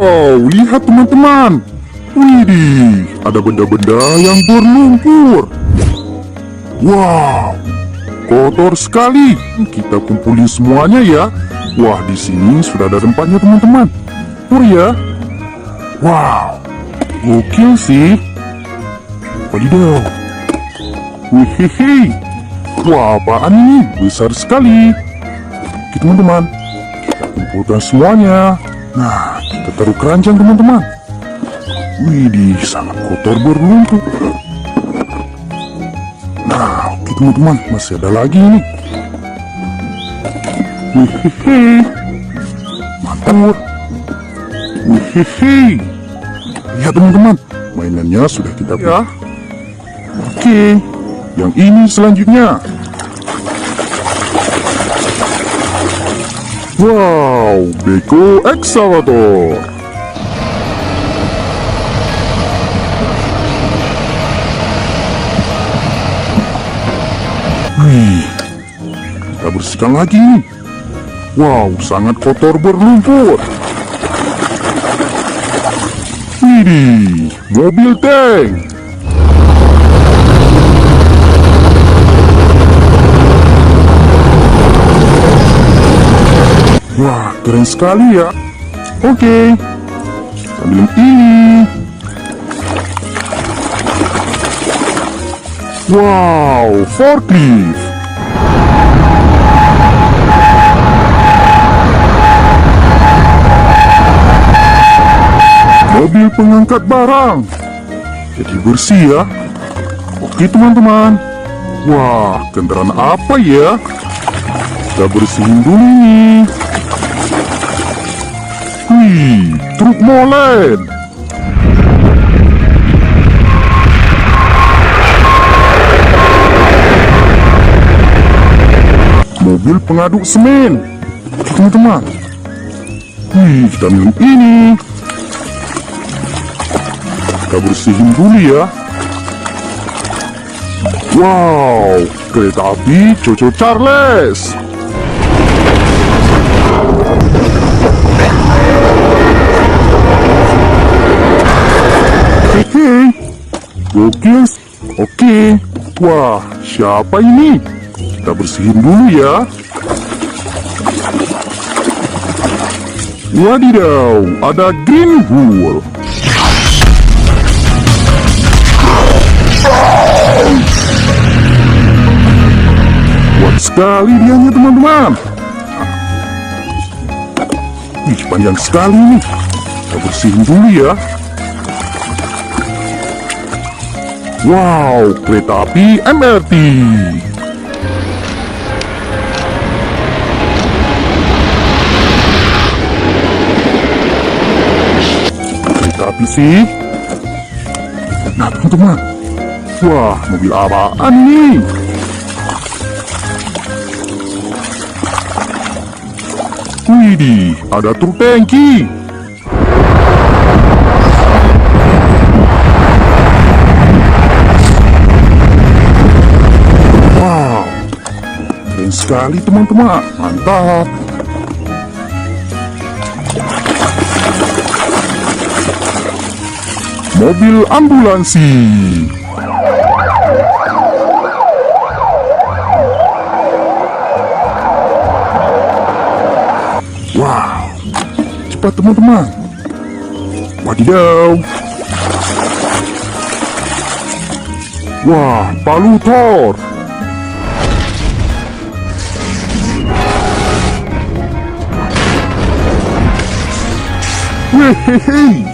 Wow, lihat teman-teman. Widih, ada benda-benda yang berlumpur. Wow, kotor sekali. Kita kumpulin semuanya ya. Wah, di sini sudah ada tempatnya teman-teman. Pur ya. Wow, gokil sih. Wadidaw. Wihihi. Wah, apaan ini? Besar sekali. Oke teman-teman, kita kumpulkan semuanya. Nah, kita taruh keranjang teman-teman. Widih, sangat kotor berlumpur. Nah, oke teman-teman, masih ada lagi ini. Wihihi. Mantul. Wihihi. Lihat teman-teman, mainannya sudah kita ya. Oke, yang ini selanjutnya. Wow, Beko Excavator. Wih, kita bersihkan lagi nih. Wow, sangat kotor berlumpur. Widih, mobil tank. Wah, keren sekali ya. Oke, ambil ini. Wow, forklift. Mobil pengangkat barang. Jadi bersih ya. Oke teman-teman. Wah, kendaraan apa ya? Kita bersihin dulu nih. Wih, truk molen. Mobil pengaduk semen. Oke teman-teman. Wih, kita ambil ini. Kita bersihin dulu ya. Wow, kereta api Coco Charles. Hehe, gokil. Oke, wah, siapa ini? Kita bersihin dulu ya. Wadidaw, ada Green Bull. Kuat sekali dianya teman-teman. Wih, panjang sekali nih. Kita bersihin dulu ya. Wow, kereta api MRT. Kereta api sih. Nah teman-teman, wah, mobil apaan nih? Widih, ada truk tangki. Wow, keren sekali teman-teman, mantap. Mobil ambulansi. Wow, cepat teman-teman. Wadidaw. Wah, palu Thor. Wehehe.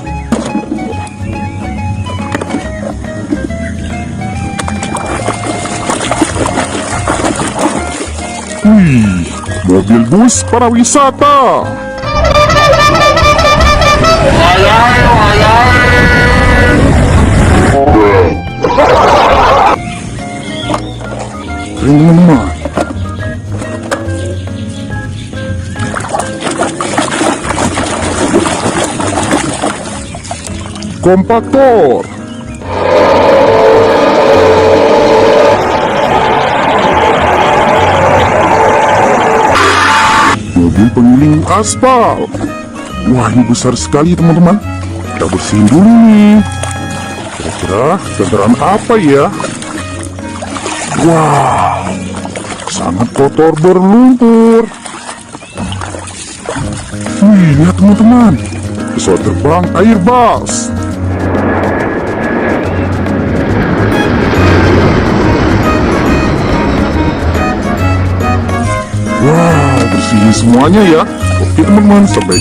Wih, mobil bus para wisata. Keren teman-teman. Kompaktor. Mobil penggiling aspal. Wah, ini besar sekali teman-teman. Kita bersihin dulu nih. Kira-kira kendaraan apa ya? Wah, sangat kotor berlumpur. Wih, lihat teman-teman, pesawat terbang Airbus. Wah, bersihin semuanya ya. Oke teman-teman, sampai jumpa.